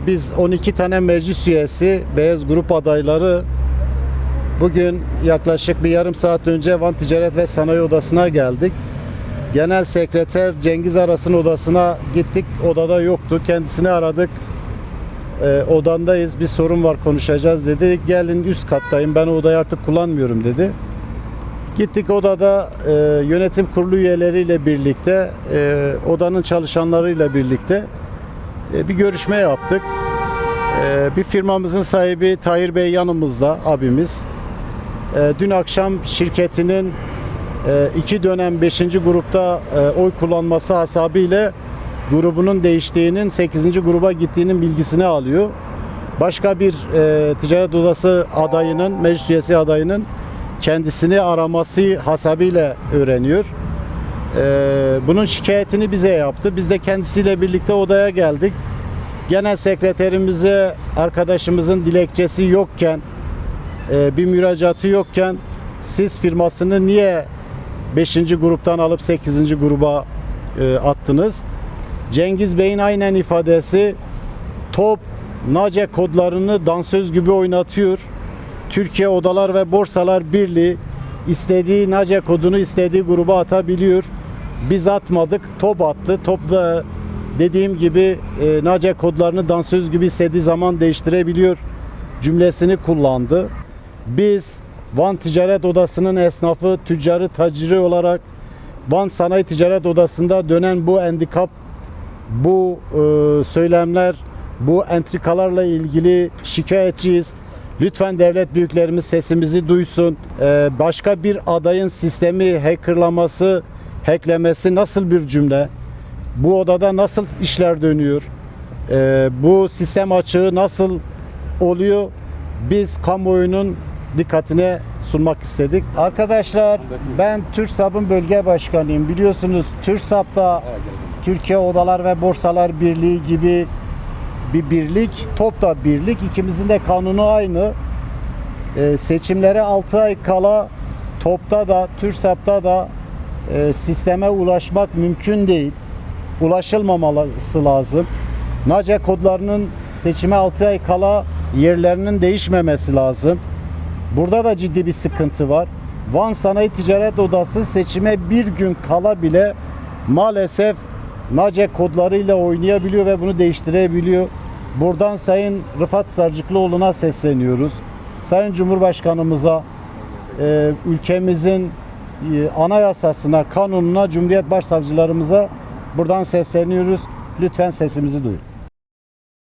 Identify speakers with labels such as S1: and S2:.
S1: Biz 12 tane meclis üyesi, Beyaz Grup adayları bugün yaklaşık bir yarım saat önce Van Ticaret ve Sanayi Odası'na geldik. Genel Sekreter Cengiz Aras'ın odasına gittik, odada yoktu. Kendisini aradık. Odandayız, bir sorun var, konuşacağız dedi. Gelin üst kattayım, ben o odayı artık kullanmıyorum dedi. Gittik, odada yönetim kurulu üyeleriyle birlikte, odanın çalışanlarıyla birlikte bir görüşme yaptık. Bir firmamızın sahibi Tahir Bey yanımızda, abimiz. Dün akşam şirketinin 2 dönem 5. grupta oy kullanması hasebiyle grubunun değiştiğinin, 8. gruba gittiğinin bilgisini alıyor. Başka bir ticaret odası adayının, meclis üyesi adayının kendisini araması hasebiyle öğreniyor. Bunun şikayetini bize yaptı. Biz de kendisiyle birlikte odaya geldik. Genel sekreterimize arkadaşımızın dilekçesi yokken, bir müracaatı yokken siz firmasını niye 5. gruptan alıp 8. gruba attınız? Cengiz Bey'in aynen ifadesi, top NACE kodlarını dansöz gibi oynatıyor. Türkiye Odalar ve Borsalar Birliği istediği NACE kodunu istediği gruba atabiliyor. Biz atmadık, top attı. Top da dediğim gibi NACE kodlarını dansöz gibi istediği zaman değiştirebiliyor cümlesini kullandı. Biz Van Ticaret Odası'nın esnafı, tüccarı, taciri olarak Van Sanayi Ticaret Odası'nda dönen bu handikap, bu söylemler, bu entrikalarla ilgili şikayetçiyiz. Lütfen devlet büyüklerimiz sesimizi duysun. Başka bir adayın sistemi hackerlaması, hacklemesi nasıl bir cümle? Bu odada nasıl işler dönüyor? Bu sistem açığı nasıl oluyor? Biz kamuoyunun dikkatine sunmak istedik. Arkadaşlar, ben TÜRSAB'ın bölge başkanıyım. Biliyorsunuz TÜRSAB'da Türkiye Odalar ve Borsalar Birliği gibi bir birlik, TOP da birlik. İkimizin de kanunu aynı. Seçimlere 6 ay kala TOP'ta da TÜRSAB'da da sisteme ulaşmak mümkün değil. Ulaşılmaması lazım. NACE kodlarının seçime 6 ay kala yerlerinin değişmemesi lazım. Burada da ciddi bir sıkıntı var. Van Sanayi Ticaret Odası seçime bir gün kala bile maalesef NACE kodlarıyla oynayabiliyor ve bunu değiştirebiliyor. Buradan Sayın Rıfat Sarcıklıoğlu'na sesleniyoruz. Sayın Cumhurbaşkanımıza, ülkemizin anayasasına, kanununa, Cumhuriyet Başsavcılarımıza buradan sesleniyoruz. Lütfen sesimizi duyun.